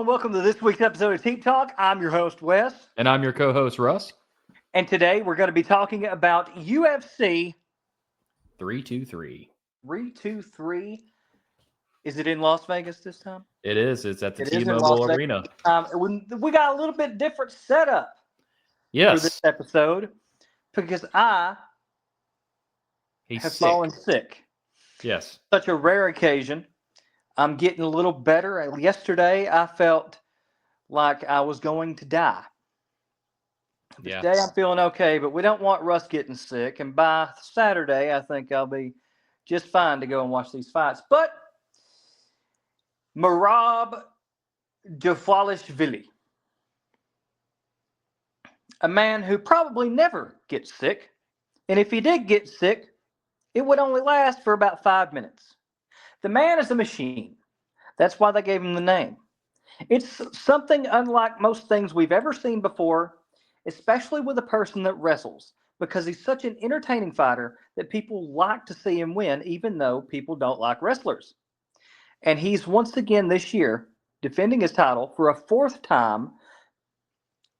and welcome to this week's episode of Team Talk. I'm your host, Wes. And I'm your co-host, Russ. And today we're going to be talking about UFC 323. 323. Is it in Las Vegas this time? It is. It's at the It is in T-Mobile Las Arena. We got a little bit different setup for this Yes. episode because I He's have sick. fallen sick. Yes. Such a rare occasion. I'm getting a little better. Yesterday, I felt like I was going to die. Today, I'm feeling okay, but we don't want Russ getting sick. And by Saturday, I think I'll be just fine to go and watch these fights. But Merab Dvalishvili, a man who probably never gets sick, and if he did get sick, it would only last for about 5 minutes. The man is a machine. That's why they gave him the name. It's something unlike most things we've ever seen before, especially with a person that wrestles, because he's such an entertaining fighter that people like to see him win, even though people don't like wrestlers. And he's once again this year defending his title for a fourth time,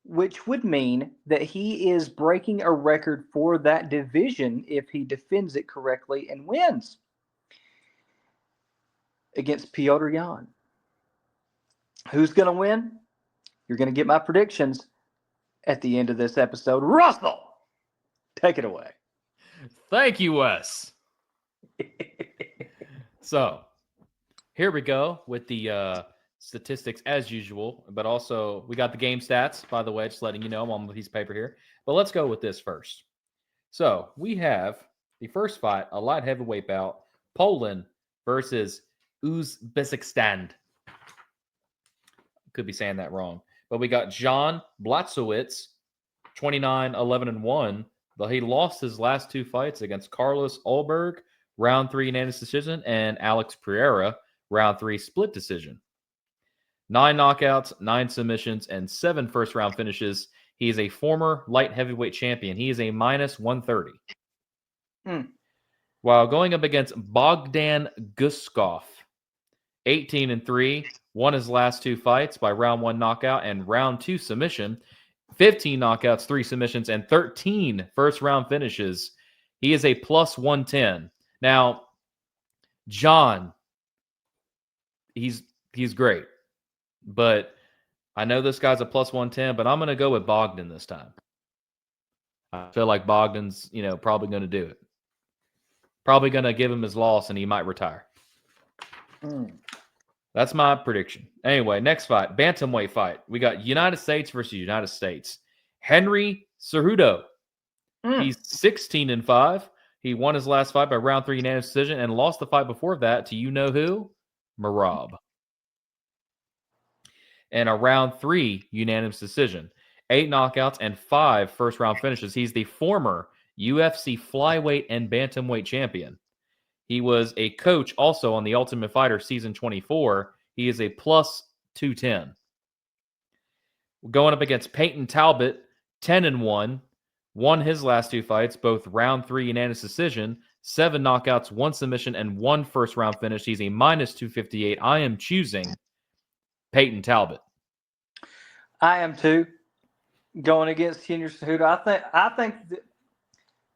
which would mean that he is breaking a record for that division if he defends it correctly and wins against Piotr Yan. Who's going to win? You're going to get my predictions at the end of this episode. Russell, take it away. Thank you, Wes. So, here we go with the statistics as usual, but also we got the game stats, by the way, just letting you know I'm on the piece of paper here. But let's go with this first. So, we have the first fight, a light heavyweight bout, Poland versus Uzbekistan. Could be saying that wrong. But we got John Blachowicz, 29-11-1. But he lost his last two fights against Carlos Ulberg, round 3 unanimous decision, and Alex Pereira, round 3 split decision. 9 knockouts, 9 submissions, and 7 first-round finishes. He is a former light heavyweight champion. He is a minus 130. While going up against Bogdan Guskov, 18-3, won his last 2 fights by round 1 knockout and round 2 submission. 15 knockouts, 3 submissions, and 13 first-round finishes. He is a plus 110. Now, John, he's great. But I know this guy's a plus 110, but I'm going to go with Bogdan this time. I feel like Bogdan's, probably going to do it. Probably going to give him his loss, and he might retire. That's my prediction. Anyway, next fight, bantamweight fight. We got United States versus United States. Henry Cejudo. He's 16-5. He won his last fight by round 3 unanimous decision and lost the fight before that to you-know-who? Merab. And a round 3 unanimous decision. 8 knockouts and 5 first-round finishes. He's the former UFC flyweight and bantamweight champion. He was a coach also on The Ultimate Fighter Season 24. He is a plus 210. Going up against Peyton Talbot, 10-1. Won his last 2 fights, both round 3 unanimous decision. 7 knockouts, 1 submission, and 1 first-round finish. He's a minus 258. I am choosing Peyton Talbot. I am too. Going against Henry Cejudo. I think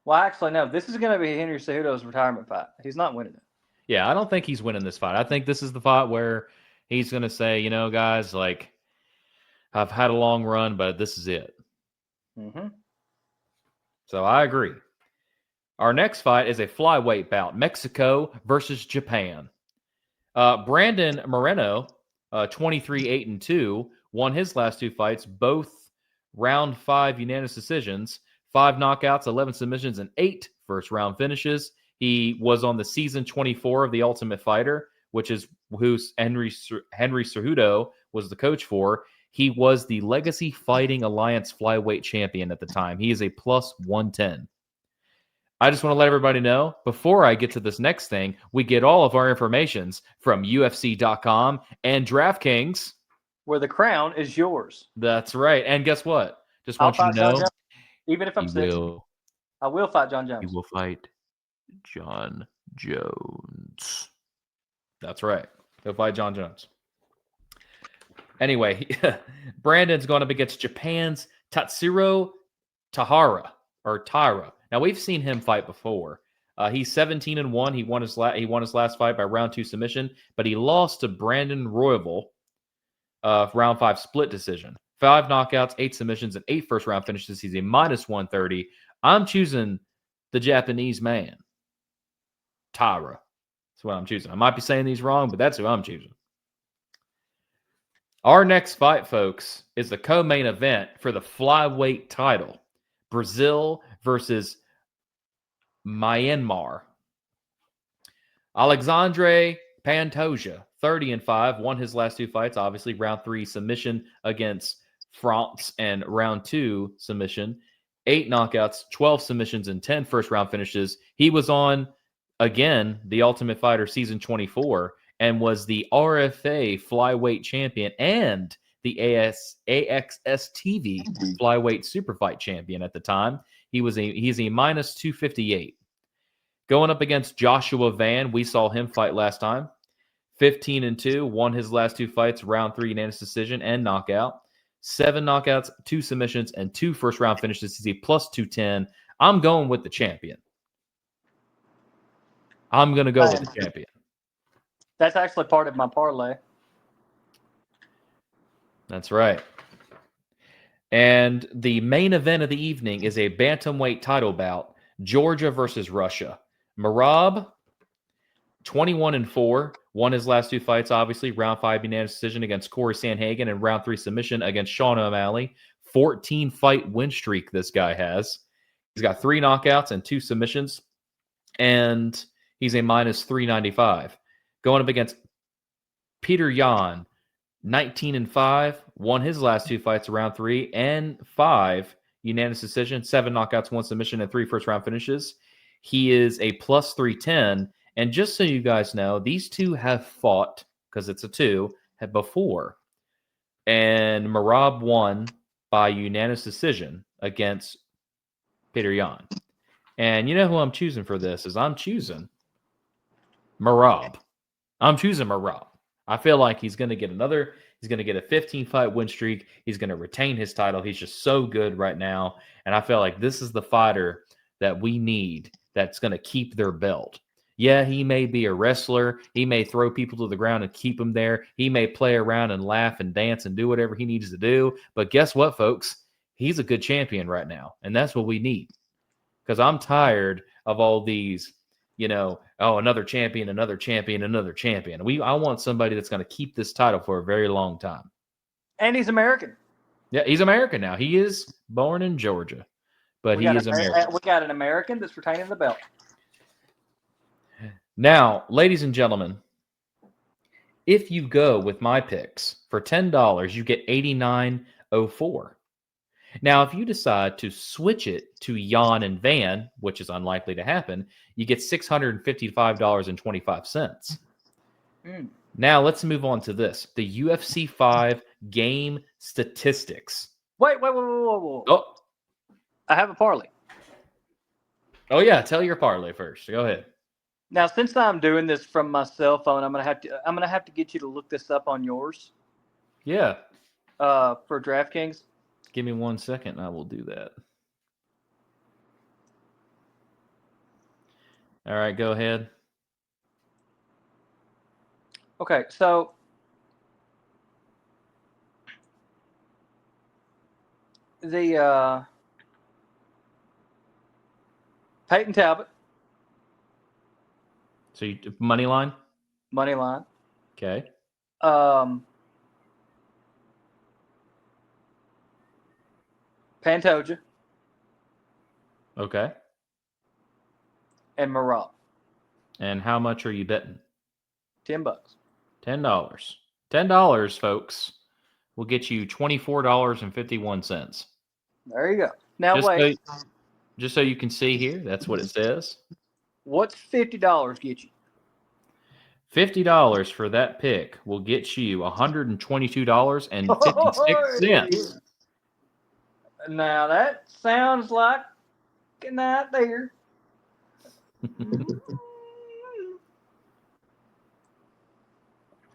well, actually, no. This is going to be Henry Cejudo's retirement fight. He's not winning it. Yeah, I don't think he's winning this fight. I think this is the fight where he's going to say, guys, I've had a long run, but this is it. So I agree. Our next fight is a flyweight bout, Mexico versus Japan. Brandon Moreno, 23-8-2, won his last 2 fights, both round 5 unanimous decisions. 5 knockouts, 11 submissions, and 8 first-round finishes. He was on the Season 24 of The Ultimate Fighter, which is who Henry Cejudo was the coach for. He was the Legacy Fighting Alliance flyweight champion at the time. He is a plus 110. I just want to let everybody know, before I get to this next thing, we get all of our informations from UFC.com and DraftKings. Where the crown is yours. That's right. And guess what? Just want you to know. Even if I'm sick, I will fight John Jones. You will fight John Jones. That's right. He'll fight John Jones. Anyway, Brandon's going up against Japan's Tatsuro Taira. Now we've seen him fight before. He's 17-1. He won his last fight by round 2 submission, but he lost to Brandon Royval, round 5 split decision. 5 knockouts, 8 submissions, and 8 first round finishes. He's a -130. I'm choosing the Japanese man, Taira. That's what I'm choosing. I might be saying these wrong, but that's who I'm choosing. Our next fight, folks, is the co-main event for the flyweight title. Brazil versus Myanmar. Alexandre Pantoja, 30-5, won his last 2 fights. Obviously, round 3 submission against France and round 2 submission. 8 knockouts, 12 submissions, and 10 first-round finishes. He was on, again, The Ultimate Fighter Season 24 and was the RFA flyweight champion and the AXS TV flyweight superfight champion at the time. He's a -258. Going up against Joshua Van, we saw him fight last time. 15-2, won his last 2 fights, round 3 unanimous decision and knockout. 7 knockouts, 2 submissions, and 2 first-round finishes. He's a +210. I'm going with the champion. I'm going to go with the champion. That's actually part of my parlay. That's right. And the main event of the evening is a bantamweight title bout, Georgia versus Russia. Merab, 21-4, won his last 2 fights, obviously. Round 5 unanimous decision against Corey Sandhagen and round 3 submission against Sean O'Malley. 14-fight win streak this guy has. He's got 3 knockouts and 2 submissions, and he's a -395. Going up against Peter Yan, 19-5, won his last 2 fights, round 3 and 5 unanimous decision, 7 knockouts, 1 submission, and 3 first-round finishes. He is a +310. And just so you guys know, these two have fought, because it's a 2, have before. And Merab won by unanimous decision against Peter Yan. And you know who I'm choosing for this is I'm choosing Merab. I'm choosing Merab. I feel like he's going to get a 15-fight win streak. He's going to retain his title. He's just so good right now. And I feel like this is the fighter that we need that's going to keep their belt. Yeah, he may be a wrestler. He may throw people to the ground and keep them there. He may play around and laugh and dance and do whatever he needs to do. But guess what, folks? He's a good champion right now. And that's what we need. Because I'm tired of all these, another champion, another champion, another champion. I want somebody that's going to keep this title for a very long time. And he's American. Yeah, he's American now. He is born in Georgia, but he is American. We got an American that's retaining the belt. Now, ladies and gentlemen, if you go with my picks for $10, you get $89.04. Now, if you decide to switch it to Yan and Van, which is unlikely to happen, you get $655.25. Now, let's move on to this. The UFC 5 game statistics. Wait. Oh. I have a parlay. Oh, yeah. Tell your parlay first. Go ahead. Now, since I'm doing this from my cell phone, I'm gonna have to get you to look this up on yours. Yeah. For DraftKings. Give me 1 second, and I will do that. All right, go ahead. Okay, so the Peyton Talbot. So money line? Money line. Okay. Pantoja. Okay. And Merab. And how much are you betting? $10. $10. $10, folks, will get you $24.51. There you go. Now wait. Just so you can see here, that's what it says. What's $50 get you? $50 for that pick will get you $122.56. Now that sounds like a night there.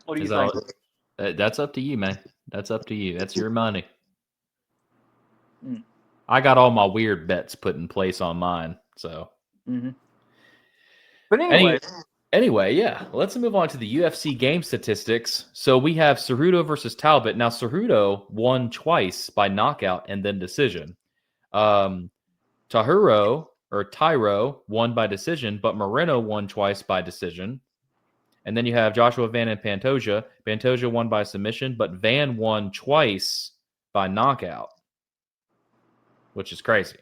What do you think? That's up to you, man. That's up to you. That's your money. Mm. I got all my weird bets put in place on mine. So, But anyway, anyway, yeah. Let's move on to the UFC game statistics. So we have Cejudo versus Talbot. Now Cejudo won twice by knockout and then decision. Tyro won by decision, but Moreno won twice by decision. And then you have Joshua Van and Pantoja. Pantoja won by submission, but Van won twice by knockout, which is crazy.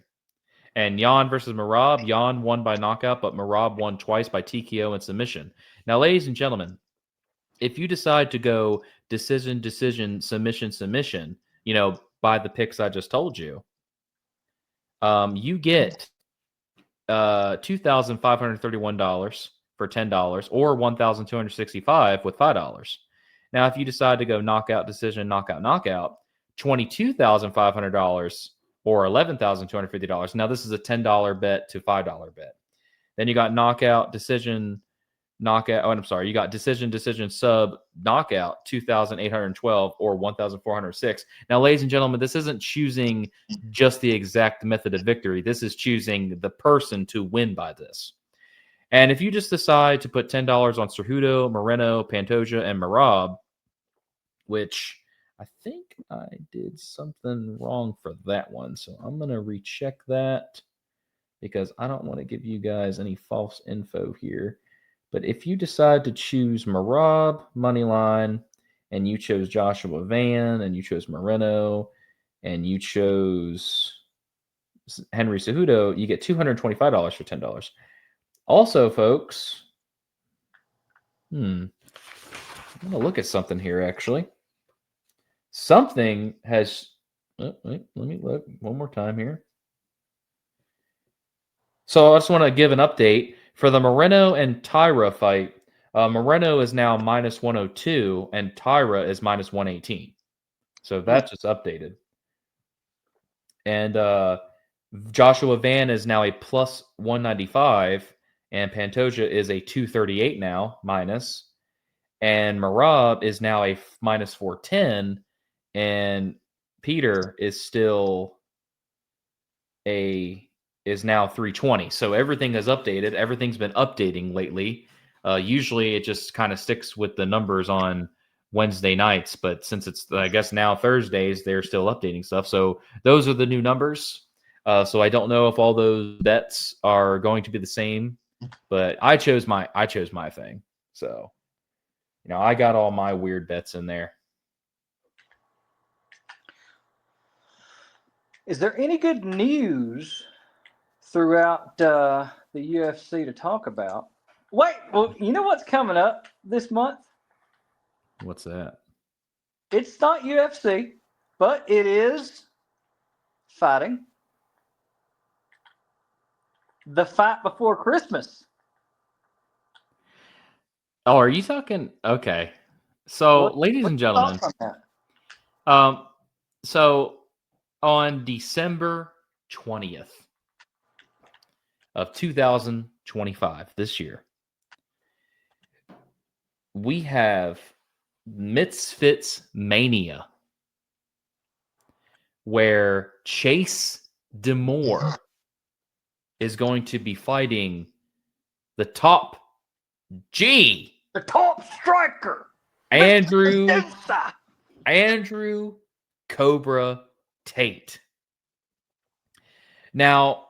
And Yan versus Merab. Yan won by knockout, but Merab won twice by TKO and submission. Now, ladies and gentlemen, if you decide to go decision, submission, by the picks I just told you, you get $2,531 for $10 or $1,265 with $5. Now, if you decide to go knockout, decision, knockout, $22,500 or $11,250. Now, this is a $10 bet to $5 bet. Then you got knockout, decision, knockout. Oh, I'm sorry. You got decision, sub, knockout, 2,812 or 1,406. Now, ladies and gentlemen, this isn't choosing just the exact method of victory. This is choosing the person to win by this. And if you just decide to put $10 on Cejudo, Moreno, Pantoja, and Merab, which I think I did something wrong for that one. So I'm going to recheck that because I don't want to give you guys any false info here. But if you decide to choose Merab, Moneyline, and you chose Joshua Van, and you chose Moreno, and you chose Henry Cejudo, you get $225 for $10. Also, folks, I'm going to look at something here, actually. Something has... let me look one more time here. So I just want to give an update. For the Moreno and Tyra fight, Moreno is now minus 102 and Tyra is minus 118. So that's just updated. And Joshua Van is now a plus 195 and Pantoja is a 238 now, minus. And Merab is now a minus 410 and Peter is still is now 320. So everything is updated. Everything's been updating lately. Usually it just kind of sticks with the numbers on Wednesday nights, but since it's, I guess, now Thursdays, they're still updating stuff. So those are the new numbers. So I don't know if all those bets are going to be the same, but I chose my thing. So, I got all my weird bets in there. Is there any good news throughout the UFC to talk about? Wait, well, you know what's coming up this month? What's that? It's not UFC, but it is fighting. The fight before Christmas. Oh, are you talking? Okay. So, ladies and gentlemen, so on December 20th of 2025, this year, we have Misfits Mania, where Chase Demore is going to be fighting the top G. The top striker. Andrew Cobra Tate. Now,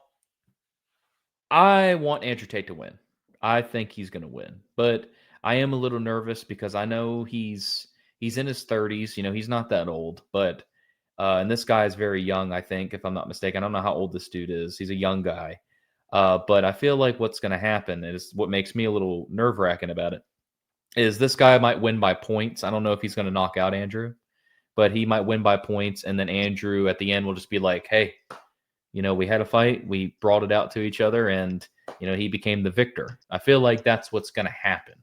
I want Andrew Tate to win. I think he's going to win. But I am a little nervous because I know he's in his 30s. He's not that old. But and this guy is very young, I think, if I'm not mistaken. I don't know how old this dude is. He's a young guy. But I feel like what's going to happen is what makes me a little nerve-wracking about it is this guy might win by points. I don't know if he's going to knock out Andrew, but he might win by points. And then Andrew at the end will just be like, hey, we had a fight. We brought it out to each other and, he became the victor. I feel like that's what's going to happen.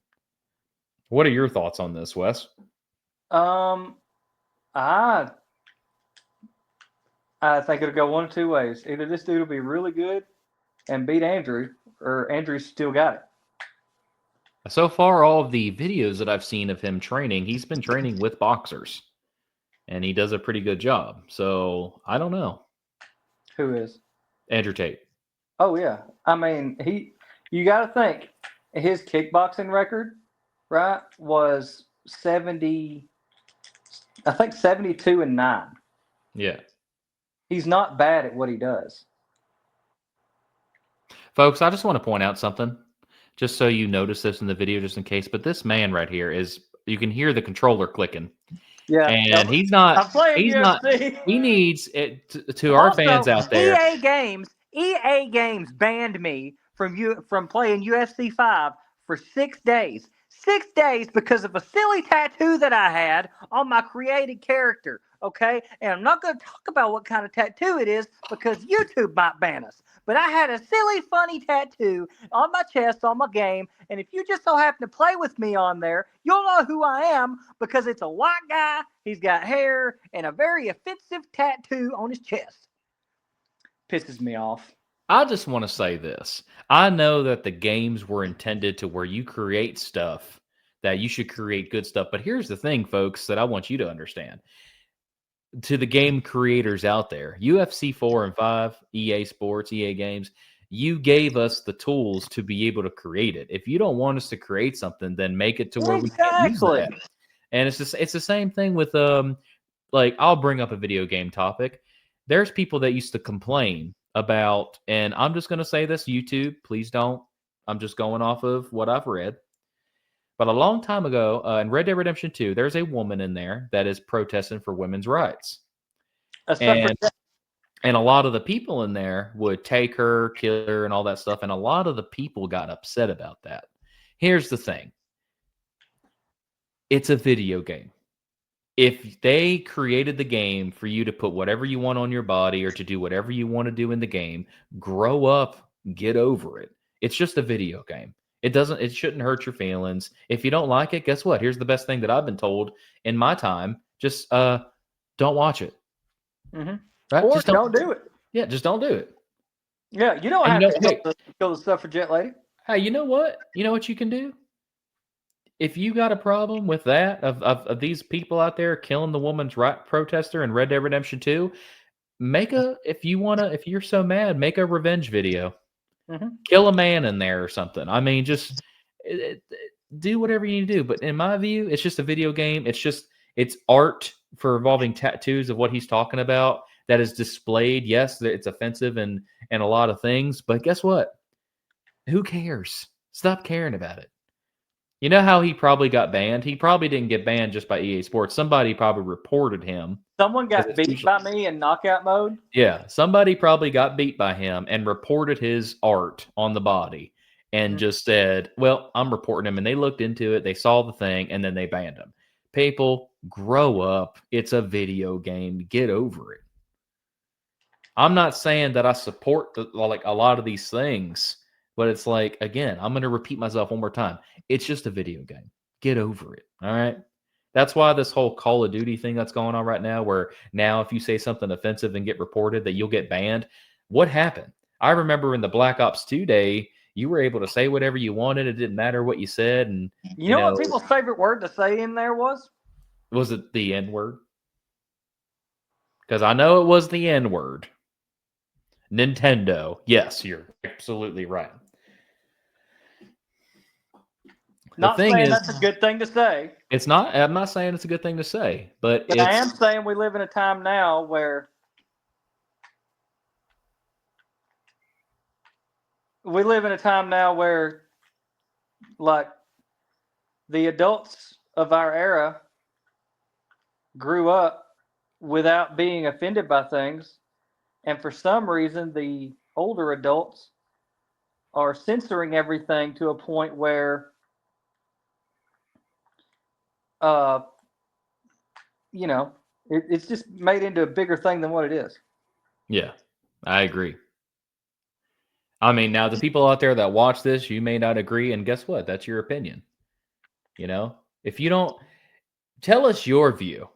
What are your thoughts on this, Wes? I think it'll go one of two ways. Either this dude will be really good and beat Andrew, or Andrew's still got it. So far, all of the videos that I've seen of him training, he's been training with boxers. and he does a pretty good job. So I don't know. Who is? Andrew Tate. Oh yeah. I mean, you got to think his kickboxing record, right, was 70, I think 72-9. Yeah. He's not bad at what he does. Folks, I just want to point out something, just so you notice this in the video, just in case. But this man right here you can hear the controller clicking. Yeah. And I'm playing UFC. He needs it to our fans out there. EA Games banned me from playing UFC 5 for 6 days. 6 days because of a silly tattoo that I had on my created character. Okay? And I'm not going to talk about what kind of tattoo it is because YouTube might ban us. But I had a silly, funny tattoo on my chest on my game. And if you just so happen to play with me on there, you'll know who I am because it's a white guy. He's got hair and a very offensive tattoo on his chest. Pisses me off. I just want to say this. I know that the games were intended to where you create stuff, that you should create good stuff. But here's the thing, folks, that I want you to understand. To the game creators out there, UFC 4 and 5, EA Sports, EA Games, you gave us the tools to be able to create it. If you don't want us to create something, then make it to where we can use that. And it's the same thing with like, I'll bring up a video game topic. There's people that used to complain about, and I'm just going to say this, YouTube, please don't. I'm just going off of what I've read. But a long time ago, in Red Dead Redemption 2, there's a woman in there that is protesting for women's rights. And a lot of the people in there would take her, kill her, and all that stuff. And a lot of the people got upset about that. Here's the thing. It's a video game. If they created the game for you to put whatever you want on your body or to do whatever you want to do in the game, grow up, get over it. It's just a video game. It shouldn't hurt your feelings. If you don't like it, guess what? Here's the best thing that I've been told in my time. Just don't watch it. Mm-hmm. Right? Or just don't do it. Yeah, just don't do it. Yeah, you don't have to kill the suffragette lady. Hey, you know what? You know what you can do? If you got a problem with that, of these people out there killing the woman's right protester in Red Dead Redemption 2, if you're so mad, make a revenge video. Mm-hmm. Kill a man in there or something. I mean, just do whatever you need to do. But in my view, it's just a video game. It's art for involving tattoos of what he's talking about that is displayed. Yes, it's offensive and a lot of things. But guess what? Who cares? Stop caring about it. You know how he probably got banned? He probably didn't get banned just by EA Sports. Somebody probably reported him. Someone got beat by me in knockout mode? Yeah, somebody probably got beat by him and reported his art on the body and just said, well, I'm reporting him. And they looked into it. They saw the thing, and then they banned him. People, grow up. It's a video game. Get over it. I'm not saying that I support a lot of these things. But it's like, again, I'm going to repeat myself one more time. It's just a video game. Get over it. All right. That's why this whole Call of Duty thing that's going on right now, where now if you say something offensive and get reported that you'll get banned. What happened? I remember in the Black Ops 2 day, you were able to say whatever you wanted. It didn't matter what you said. And you know what people's favorite word to say in there was? Was it the N-word? Because I know it was the N-word. Nintendo. Yes, you're absolutely right. Not saying that's a good thing to say. It's not. I'm not saying it's a good thing to say, but I am saying we live in a time now where like the adults of our era grew up without being offended by things, and for some reason the older adults are censoring everything to a point where it's just made into a bigger thing than what it is. Yeah, I agree. I mean, now the people out there that watch this, you may not agree, and guess what? That's your opinion. If you don't, tell us your view.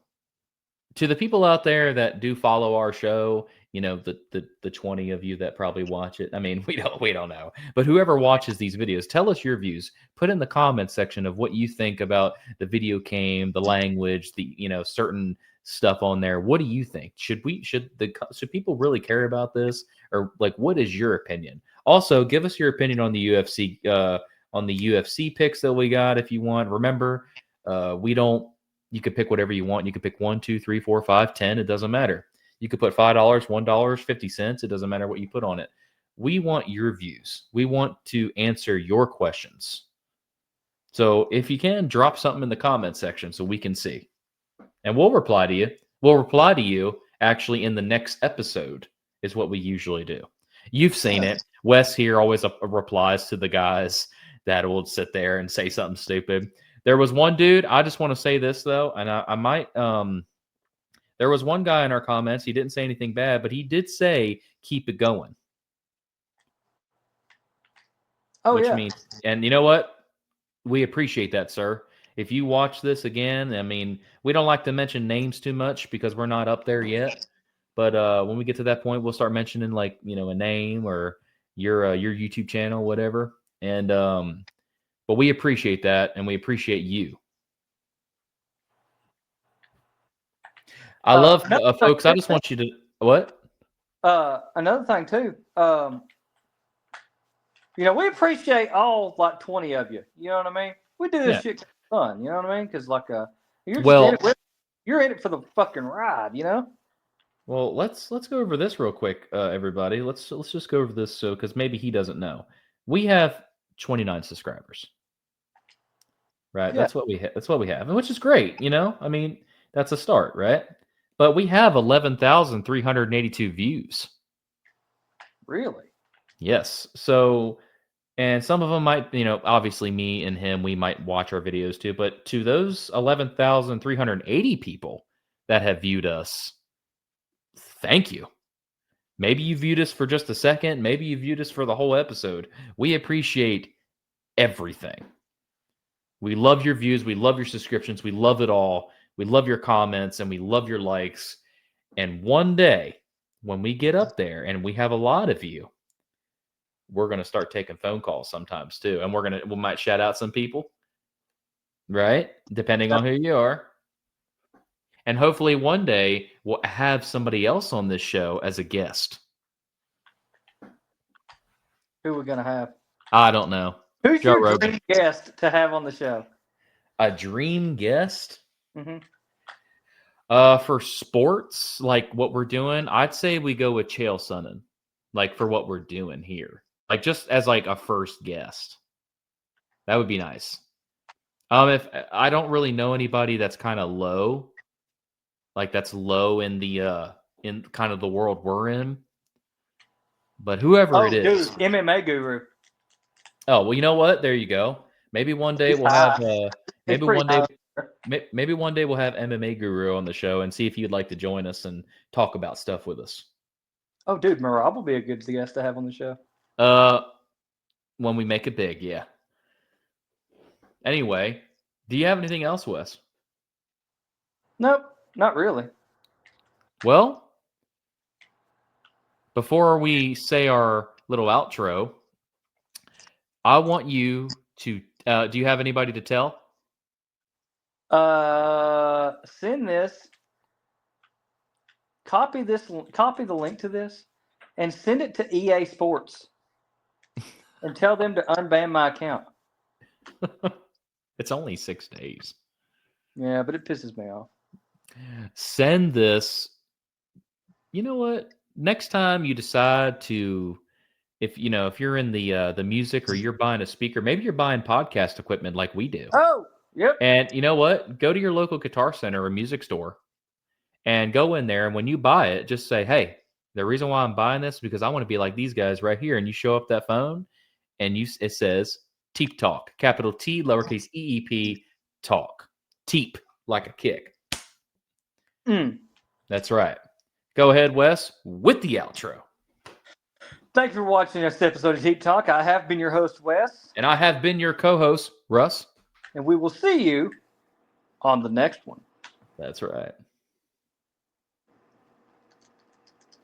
To the people out there that do follow our show, the 20 of you that probably watch it. I mean, we don't know. But whoever watches these videos, tell us your views. Put in the comments section of what you think about the video game, the language, the certain stuff on there. What do you think? Should people really care about this, or like, what is your opinion? Also, give us your opinion on the UFC picks that we got if you want. Remember, we don't. You could pick whatever you want. You could pick 1, 2, 3, 4, 5, 10. It doesn't matter. You could put $5, $1, 50 cents. It doesn't matter what you put on it. We want your views. We want to answer your questions. So if you can, drop something in the comment section so we can see. And we'll reply to you. We'll reply to you actually in the next episode is what we usually do. You've seen it. Wes here always replies to the guys that will sit there and say something stupid. There was one dude, I just want to say this though, and I might there was one guy in our comments, he didn't say anything bad, but he did say keep it going. Oh, which yeah. means, and you know what? We appreciate that, sir. If you watch this again, I mean, we don't like to mention names too much because we're not up there yet. But when we get to that point, we'll start mentioning like, you know, a name or your YouTube channel, whatever. And but we appreciate that, and we appreciate you. I love folks. I just want you to what? Another thing too. You know, we appreciate all like 20 of you. You know what I mean? We do this shit for fun. You know what I mean? Because like you're in it for the fucking ride. You know. Well, let's go over this real quick, everybody. Let's just go over this because maybe he doesn't know. We have 29 subscribers. Right? Yeah. That's what we have, and which is great, you know? I mean, that's a start, right? But we have 11,382 views. Really? Yes. So, and some of them might, you know, obviously me and him, we might watch our videos too, but to those 11,380 people that have viewed us, thank you. Maybe you viewed us for just a second. Maybe you viewed us for the whole episode. We appreciate everything. We love your views. We love your subscriptions. We love it all. We love your comments and we love your likes. And one day when we get up there and we have a lot of you, we're going to start taking phone calls sometimes too. And we might shout out some people, right? Depending on who you are. And hopefully one day we'll have somebody else on this show as a guest. Who we're going to have? I don't know. Who's your dream guest to have on the show? A dream guest? Mm-hmm. For sports, like what we're doing, I'd say we go with Chael Sonnen, like for what we're doing here. Like just as like a first guest. That would be nice. If I don't really know anybody that's kind of low, like that's low in the in kind of the world we're in. But whoever it is. Dude, MMA guru. Oh, well, you know what? There you go. Maybe one day we'll have maybe one day we'll have MMA Guru on the show and see if you'd like to join us and talk about stuff with us. Oh, dude, Marab will be a good guest to have on the show. When we make it big, yeah. Anyway, do you have anything else, Wes? Nope, not really. Well, before we say our little outro, I want you to, do you have anybody to tell? Send this, copy the link to this, and send it to EA Sports and tell them to unban my account. It's only 6 days. Yeah, but it pisses me off. Send this. You know what? Next time you decide to, if you're in the music or you're buying a speaker, maybe you're buying podcast equipment like we do. Oh, yep. And you know what? Go to your local guitar center or music store and go in there. And when you buy it, just say, hey, the reason why I'm buying this is because I want to be like these guys right here. And you show up that phone and it says Teep Talk, capital T, lowercase EEP, talk. Teep, like a kick. That's right. Go ahead, Wes, with the outro. Thanks for watching this episode of Teep Talk. I have been your host, Wes. And I have been your co-host, Russ. And we will see you on the next one. That's right.